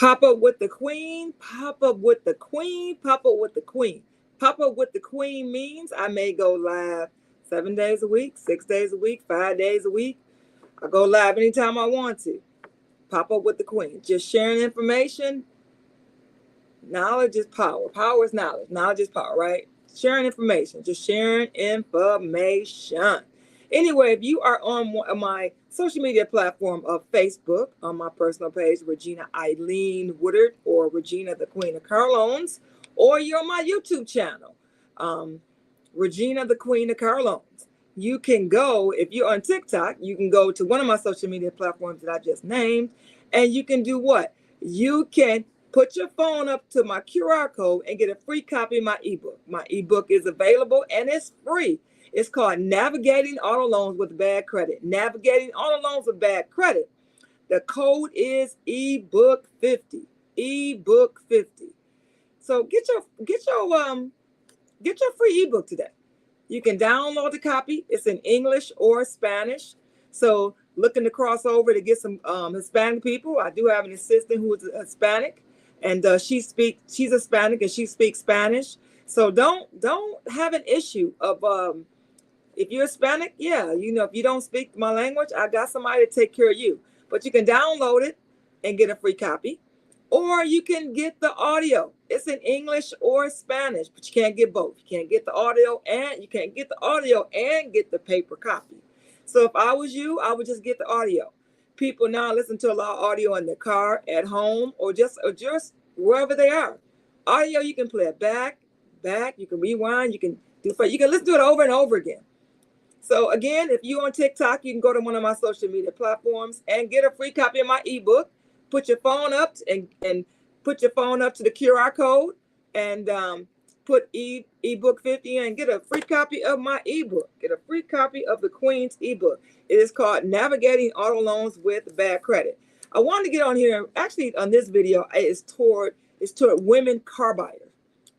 Pop up with the queen, pop up with the queen, pop up with the queen. Pop up with the queen means I may go live 7 days a week, 6 days a week, 5 days a week. I go live anytime I want to. Pop up with the queen. Just sharing information. Knowledge is power. Power is knowledge. Knowledge is power, right? Sharing information. Just sharing information. Anyway, if you are on my social media platform of Facebook, on my personal page, Regina Eileen Woodard, or Regina the Queen of Car Loans, or you're on my YouTube channel, Regina the Queen of Car Loans. You can go, if you're on TikTok, you can go to one of my social media platforms that I just named, and you can do what? You can put your phone up to my QR code and get a free copy of my ebook. My ebook is available and it's free. It's called Navigating Auto Loans with Bad Credit. Navigating Auto Loans with Bad Credit. The code is ebook 50. Ebook 50. So get your free ebook today. You can download the copy. It's in English or Spanish. So looking to cross over to get some Hispanic people. I do have an assistant who is Hispanic, and she's Hispanic and she speaks Spanish. So don't have an issue of if you're Hispanic, yeah, if you don't speak my language, I got somebody to take care of you. But you can download it and get a free copy, or you can get the audio. It's in English or Spanish, but you can't get both. You can't get the audio and get the paper copy. So if I was you, I would just get the audio. People now listen to a lot of audio in the car, at home, or just wherever they are. Audio, you can play it back, you can rewind, you can listen to it over and over again. So again, if you're on TikTok, you can go to one of my social media platforms and get a free copy of my ebook. Put your phone up and put your phone up to the QR code and put ebook 50 and get a free copy of my ebook. Get a free copy of the Queen's ebook. It is called Navigating Auto Loans with Bad Credit. I wanted to get on here. Actually, on this video, it's toward women car buyers.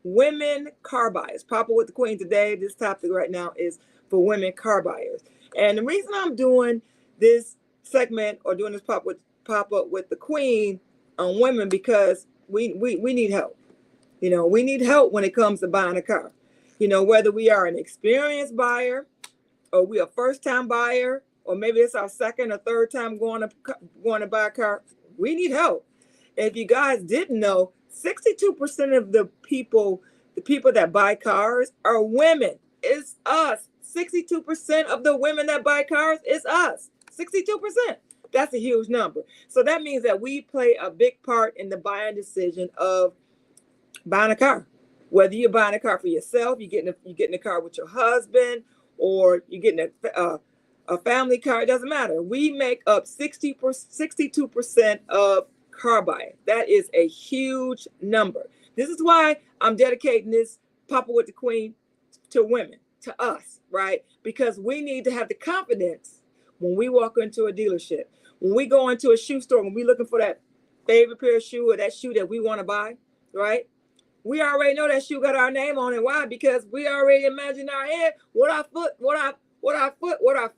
Women car buyers. Papa with the Queen today. This topic right now is for women car buyers. And the reason I'm doing this segment or doing this pop up with the Queen on women, because we need help. We need help when it comes to buying a car. Whether we are an experienced buyer or we a first time buyer, or maybe it's our second or third time going to buy a car, we need help. And if you guys didn't know, 62% of the people that buy cars are women. It's us. 62% of the women that buy cars is us. 62%. That's a huge number. So that means that we play a big part in the buying decision of buying a car. Whether you're buying a car for yourself, you're getting a car with your husband, or you're getting a family car, it doesn't matter. We make up 62% of car buying. That is a huge number. This is why I'm dedicating this Papa with the Queen to women, to us, right? Because we need to have the confidence when we walk into a dealership, when we go into a shoe store, when we're looking for that favorite pair of shoe or that shoe that we want to buy, right? We already know that shoe got our name on it. Why? Because we already imagine in our head what our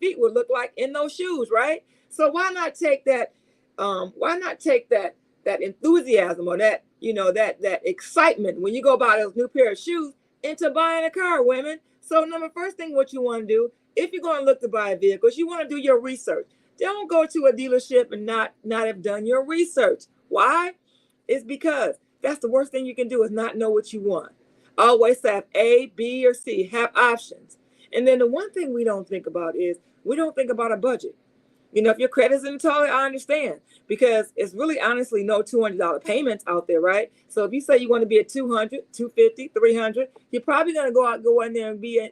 feet would look like in those shoes, right? So why not take that? That enthusiasm or that excitement when you go buy those new pair of shoes into buying a car, women? So first thing, what you want to do, if you're going to look to buy a vehicle, you want to do your research. Don't go to a dealership and not have done your research. Why? It's because that's the worst thing you can do, is not know what you want. Always have A, B, or C. Have options. And then the one thing we don't think about is we don't think about a budget. If your credit isn't solid, I understand, because it's really honestly no $200 payments out there, right? So if you say you want to be at $200, $250, $300, you're probably going to go in there and you're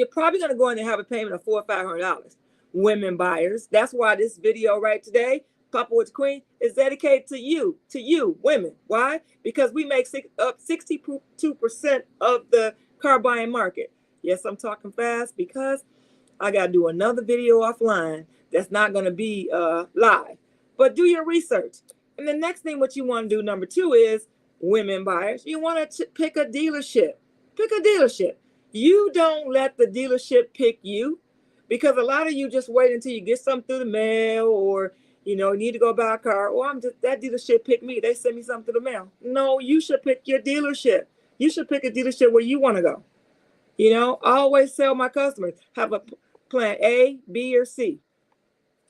probably going to go in there and have a payment of $400 or $500. Women buyers. That's why this video right today, Papa with the Queen, is dedicated to you, women. Why? Because we make up 62% of the car buying market. Yes, I'm talking fast because I got to do another video offline that's not going to be live. But do your research. And the next thing what you want to do, number 2, is women buyers. You want to pick a dealership. Pick a dealership. You don't let the dealership pick you, because a lot of you just wait until you get something through the mail, or You know, need to go buy a car. Or I'm just, that dealership picked me. They send me something to the mail. No, you should pick your dealership. You should pick a dealership where you want to go. You know, I always tell my customers, have a plan A, B, or C.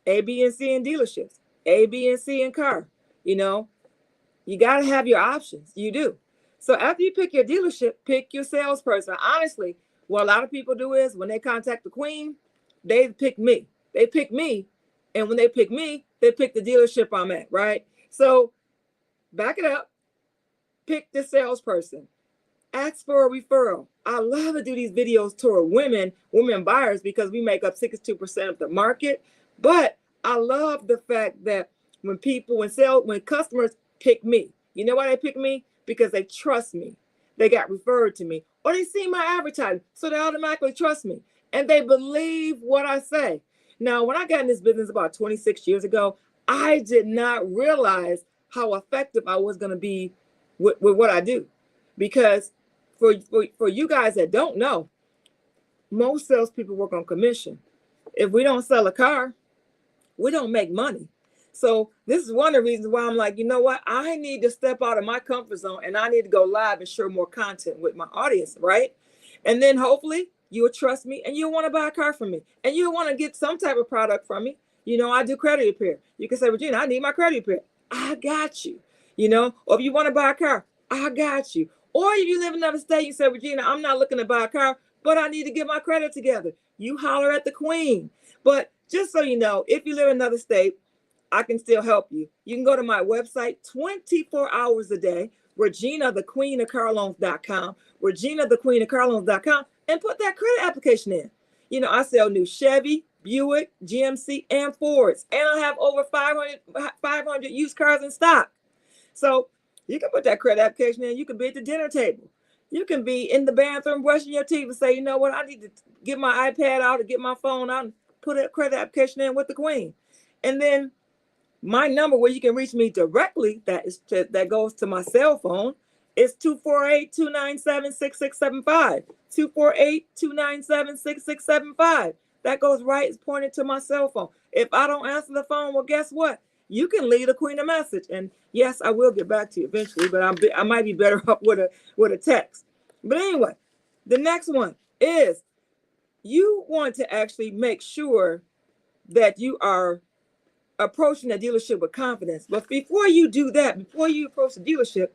A, B, and C in dealerships. A, B, and C in car. You know, you got to have your options. You do. So after you pick your dealership, pick your salesperson. Honestly, what a lot of people do is when they contact the queen, they pick me. They pick me. And when they pick me, they pick the dealership I'm at, right? So back it up. Pick the salesperson. Ask for a referral. I love to do these videos toward women buyers, because we make up 62% of the market. But I love the fact that when customers pick me, you know why they pick me? Because they trust me. They got referred to me, or they see my advertising, so they automatically trust me, and they believe what I say. Now, when I got in this business about 26 years ago, I did not realize how effective I was going to be with what I do. Because for you guys that don't know, most salespeople work on commission. If we don't sell a car, we don't make money. So this is one of the reasons why I'm like, you know what? I need to step out of my comfort zone, and I need to go live and share more content with my audience, right? And then hopefully you will trust me, and you'll want to buy a car from me, and you'll want to get some type of product from me. You know, I do credit repair. You can say, Regina, I need my credit repair. I got you. You know, or if you want to buy a car, I got you. Or if you live in another state, you say, Regina, I'm not looking to buy a car, but I need to get my credit together. You holler at the queen. But just so you know, if you live in another state, I can still help you. You can go to my website 24 hours a day, ReginaTheQueenOfCarLoans.com, ReginaTheQueenOfCarLoans.com, and put that credit application in. You know, I sell new Chevy, Buick, GMC, and Fords, and I have over 500 used cars in stock. So you can put that credit application in. You can be at the dinner table. You can be in the bathroom brushing your teeth and say, you know what, I need to get my iPad out or get my phone out and put a credit application in with the queen. And then my number where you can reach me directly, that goes to my cell phone, is 248-297-6675. 248-297-6675. That goes right, it's pointed to my cell phone. If I don't answer the phone, well, guess what? You can leave the queen a message. And yes, I will get back to you eventually, but I might be better up with a text. But anyway, the next one is you want to actually make sure that you are approaching the dealership with confidence. But before you do that, before you approach the dealership,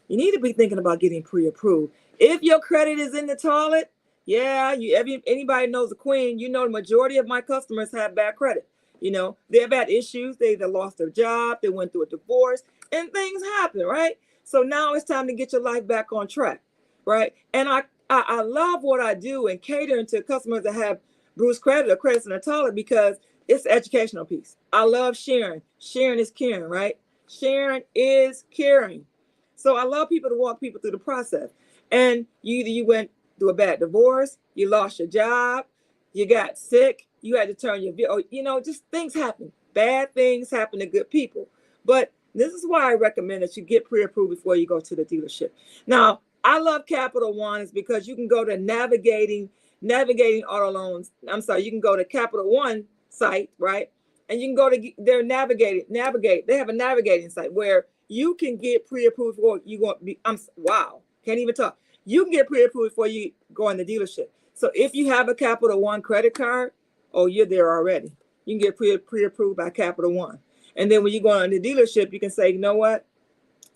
you need to be thinking about getting pre-approved. If your credit is in the toilet, yeah, anybody knows the queen, you know the majority of my customers have bad credit. You know, they've had issues. They either lost their job, they went through a divorce, and things happen, right? So now it's time to get your life back on track, right? And I love what I do and catering to customers that have bruised credit or credits in the toilet, because it's the educational piece. I love sharing. Sharing is caring, right? Sharing is caring. So I love people to walk people through the process. And you went through a bad divorce, you lost your job, you got sick, you had to turn your, you know, just things happen. Bad things happen to good people. But this is why I recommend that you get pre-approved before you go to the dealership. Now, I love Capital One is because you can go to navigating auto loans. I'm sorry, you can go to Capital One site, right? And you can go to their navigate. They have a navigating site where you can get pre-approved before you want to be, can't even talk. You can get pre-approved before you go in the dealership. So if you have a Capital One credit card, you're there already. You can get pre-approved by Capital One. And then when you go in the dealership, you can say, you know what?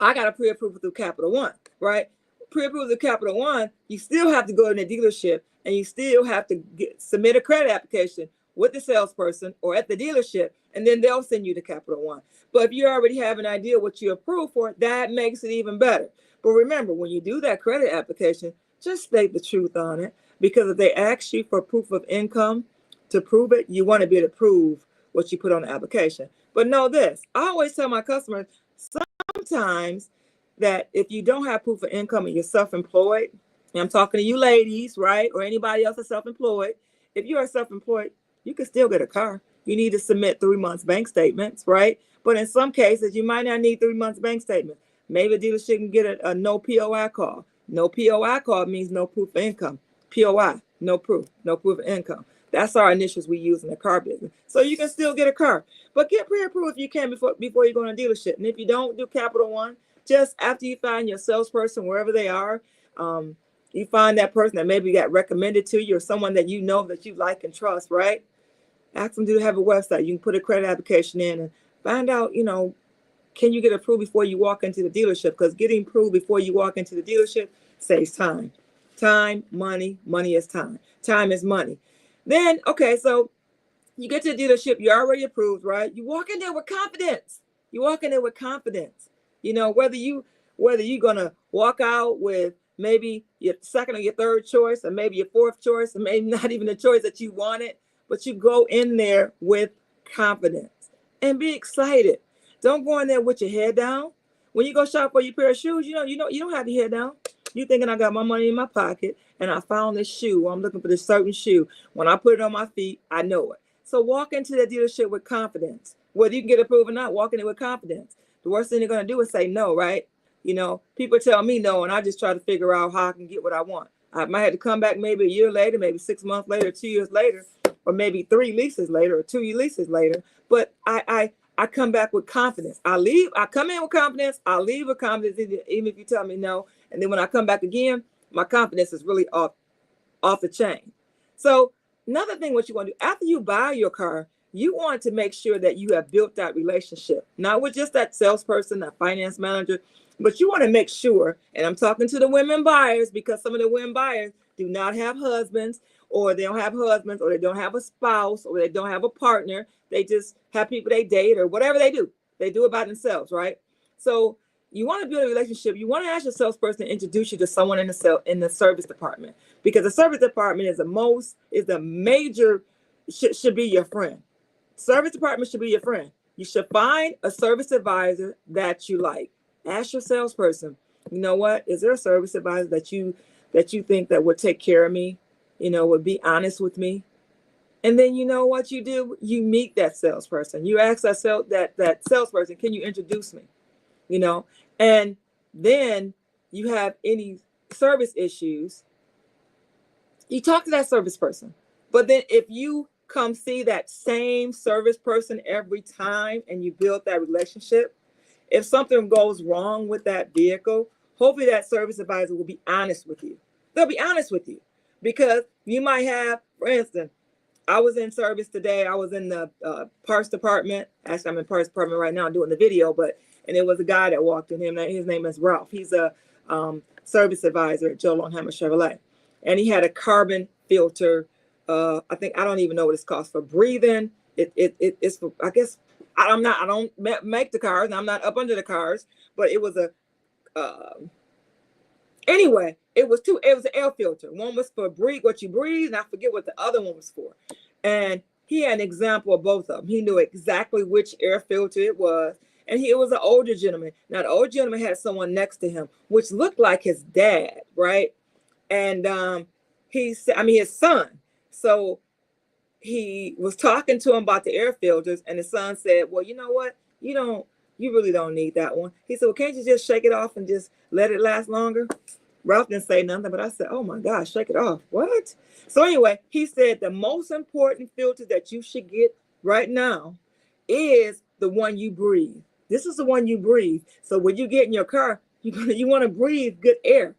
I got a pre-approval through Capital One, right? Pre-approval through Capital One, you still have to go in the dealership and you still have to submit a credit application with the salesperson or at the dealership, and then they'll send you to Capital One. But if you already have an idea what you approve for, that makes it even better. But remember, when you do that credit application, just state the truth on it, because if they ask you for proof of income to prove it, you want to be able to prove what you put on the application. But know this, I always tell my customers, sometimes that if you don't have proof of income and you're self-employed, and I'm talking to you ladies, right, or anybody else that's self-employed, if you are self-employed, you can still get a car. You need to submit 3 months bank statements, right? But in some cases, you might not need 3 months bank statement. Maybe a dealership can get a no POI call. No POI call means no proof of income. POI, no proof of income. That's our initials we use in the car business. So you can still get a car, but get pre-approved if you can before you go on a dealership. And if you don't do Capital One, just after you find your salesperson, wherever they are, you find that person that maybe got recommended to you or someone that you know that you like and trust, right? Ask them, do they have a website? You can put a credit application in and find out, can you get approved before you walk into the dealership? Because getting approved before you walk into the dealership saves time. Time, money is time. Time is money. Then, okay, so you get to the dealership, you're already approved, right? You walk in there with confidence. Whether you're gonna walk out with maybe your second or your third choice, or maybe your fourth choice, or maybe not even the choice that you wanted, but you go in there with confidence and be excited. Don't go in there with your head down. When you go shop for your pair of shoes, you don't have your head down. You thinking I got my money in my pocket and I found this shoe. I'm looking for this certain shoe. When I put it on my feet, I know it. So walk into the dealership with confidence. Whether you can get approved or not, walk in it with confidence. The worst thing they're going to do is say no, right? People tell me no, and I just try to figure out how I can get what I want. I might have to come back maybe a year later, maybe 6 months later, 2 years later, or maybe 3 leases later, or 2 leases later. But I come back with confidence. I come in with confidence. I leave with confidence, even if you tell me no. And then when I come back again, my confidence is really off the chain. So another thing, what you want to do after you buy your car, you want to make sure that you have built that relationship, not with just that salesperson, that finance manager, but you want to make sure, and I'm talking to the women buyers, because some of the women buyers do not have husbands, or they don't have husbands, or they don't have a spouse, or they don't have a partner. They just have people they date, or whatever they do. They do it by themselves, right? So you want to build a relationship. You want to ask your salesperson to introduce you to someone in the service department, because the service department should be your friend. Service department should be your friend. You should find a service advisor that you like. Ask your salesperson, you know what? Is there a service advisor that you think that would take care of me? Would be honest with me? And then you know what you do? You meet that salesperson. You ask that salesperson, can you introduce me? And then you have any service issues, you talk to that service person. But then if you come see that same service person every time and you build that relationship, if something goes wrong with that vehicle, hopefully that service advisor will be honest with you. They'll be honest with you, because you might have, for instance, I was in service today. I was in the parts department. Actually, I'm in parts department right now doing the video, and it was a guy that walked in. His name is Ralph. He's a service advisor at Joe Longhammer Chevrolet. And he had a carbon filter. I don't even know what it's called, for breathing. It's for, I guess, I don't make the cars, and I'm not up under the cars, but it was anyway, it was an air filter. One was for what you breathe, and I forget what the other one was for. And he had an example of both of them. He knew exactly which air filter it was. And it was an older gentleman. Now, the older gentleman had someone next to him, which looked like his dad, right? And his son. So he was talking to him about the air filters, and the son said, well, you know what? You really don't need that one. He said, well, can't you just shake it off and just let it last longer? Ralph didn't say nothing, but I said, oh my gosh, shake it off. What? So anyway, he said the most important filter that you should get right now is the one you breathe. This is the one you breathe. So when you get in your car, you want to breathe good air.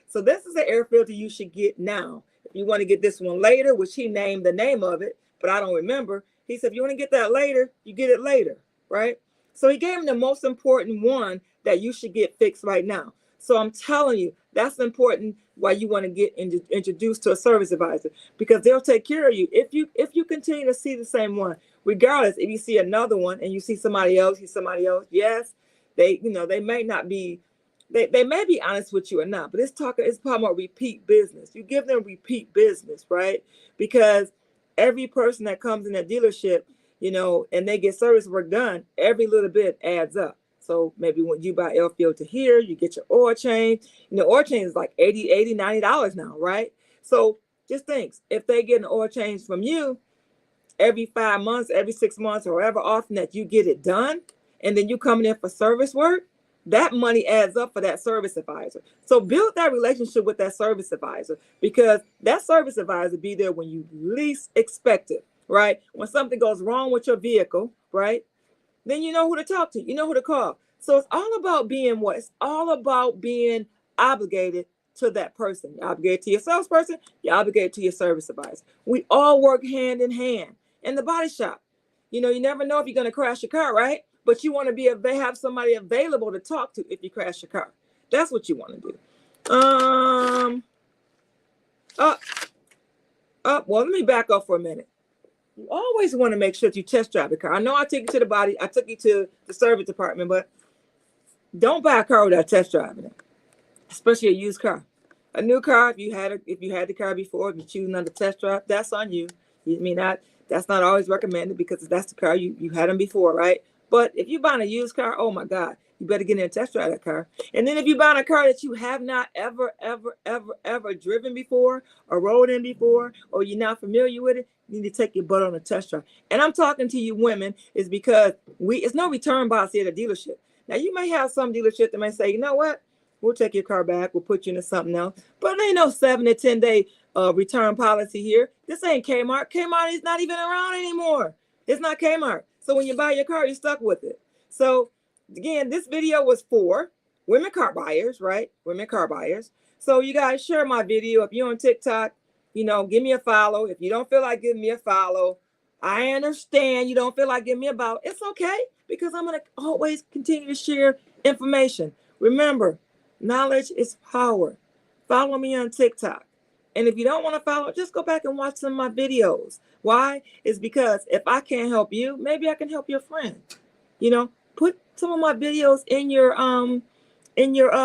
So this is the air filter you should get now. If you want to get this one later, which he named the name of it, but I don't remember. He said, if you want to get that later, you get it later, right? So he gave him the most important one that you should get fixed right now. So I'm telling you, that's important why you want to get introduced to a service advisor, because they'll take care of you. If you continue to see the same one, regardless, if you see another one and you see somebody else, yes, they may not be, they may be honest with you or not, but it's talking about repeat business. You give them repeat business, right? Because every person that comes in that dealership, and they get service work done, every little bit adds up. So maybe when you buy air filter here, you get your oil change. Oil change is like $80, $90 now, right? So just think, if they get an oil change from you every 5 months, every 6 months, or however often that you get it done, and then you coming in for service work, that money adds up for that service advisor. So build that relationship with that service advisor, because that service advisor be there when you least expect it, right? When something goes wrong with your vehicle, right? Then you know who to talk to, you know who to call. So it's all about being what? It's all about being obligated to that person. You're obligated to your salesperson, you're obligated to your service advisor. We all work hand in hand. In the body shop, you know, you never know if you're going to crash your car, right? But you want to have somebody available to talk to if you crash your car. That's what you want to do. Well, let me back up for a minute. You always want to make sure that you test drive the car. I know I took you to the body, I took you to the service department, but don't buy a car without test driving it, especially a used car. A new car, if you had the car before, if you're choosing not to test drive, that's on you. You mean that's not always recommended, because that's the car you had them before, right? But if you're buying a used car, oh my God, you better get in and test drive that car. And then if you're buying a car that you have not ever driven before or rode in before, or you're not familiar with it, you need to take your butt on a test drive. And I'm talking to you women is because it's no return policy at a dealership. Now you may have some dealership that may say, you know what? We'll take your car back. We'll put you into something else. But there ain't no 7 to 10 day return policy here. This ain't Kmart. Kmart is not even around anymore. It's not Kmart. So when you buy your car, you're stuck with it. So again, this video was for women car buyers, right? Women car buyers. So you guys share my video. If you're on TikTok, you know, give me a follow. If you don't feel like giving me a follow, I understand you don't feel like giving me a follow. It's okay, because I'm going to always continue to share information. Remember, knowledge is power. Follow me on TikTok. And if you don't want to follow, just go back and watch some of my videos. Why? It's because if I can't help you, maybe I can help your friend. You know, put some of my videos in your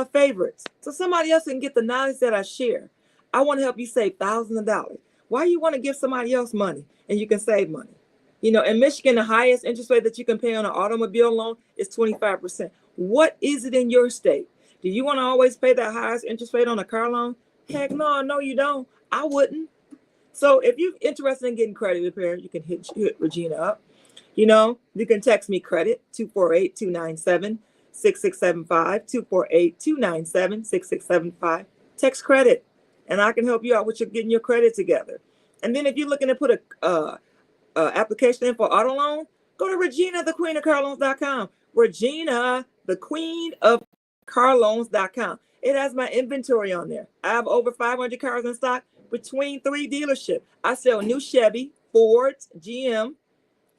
favorites, so somebody else can get the knowledge that I share. I want to help you save thousands of dollars. Why you want to give somebody else money and you can save money? You know, in Michigan, the highest interest rate that you can pay on an automobile loan is 25%. What is it in your state? Do you want to always pay that highest interest rate on a car loan? Heck no, you don't. I wouldn't. So if you're interested in getting credit repair, you can hit Regina up. You know, you can text me credit, 248-297-6675, 248-297-6675. Text credit, and I can help you out with getting your credit together. And then if you're looking to put a application in for auto loan, go to ReginaTheQueenOfCarLoans.com. Regina, the Queen of CarLoans.com. It has my inventory on there. I have over 500 cars in stock between 3 dealerships. I sell new Chevy, Ford, GM.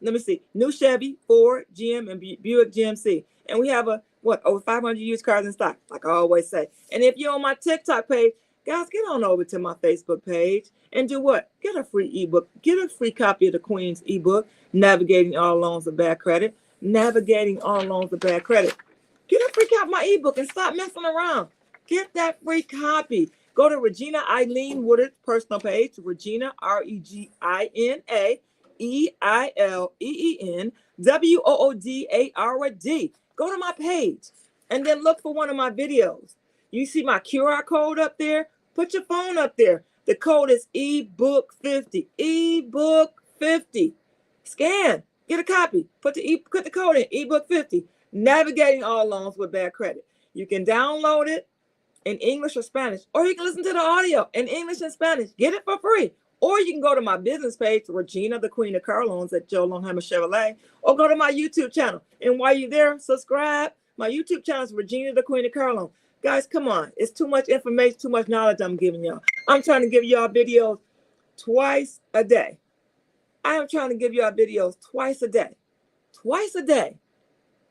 New Chevy, Ford, GM, and Buick GMC. And we have over 500 used cars in stock, like I always say. And if you're on my TikTok page, guys, get on over to my Facebook page and do what? Get a free ebook. Get a free copy of the Queen's ebook, Navigating All Loans of Bad Credit. Navigating All Loans of Bad Credit. Get a free copy of my ebook and stop messing around. Get that free copy. Go to Regina Eileen Woodard's personal page, Regina, ReginaEileen Woodard. Go to my page and then look for one of my videos. You see my QR code up there? Put your phone up there. The code is ebook50. ebook50. Scan. Get a copy. Put the code in, ebook50. Navigating All Loans with Bad Credit. You can download it in English or Spanish, or you can listen to the audio in English and Spanish. Get it for free. Or you can go to my business page, Regina, the Queen of Car Loans at Joe Longheimer Chevrolet, or go to my YouTube channel. And while you're there, subscribe. My YouTube channel is Regina, the Queen of Car Loans. Guys, come on. It's too much information, too much knowledge I'm giving y'all. I'm trying to give y'all videos twice a day. I am trying to give y'all videos twice a day. Twice a day.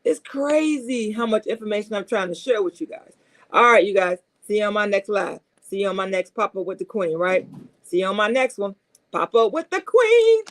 It's crazy how much information I'm trying to share with you guys. All right, you guys. See you on my next live. See you on my next Pop Up with the Queen, right? See you on my next one. Pop Up with the Queen.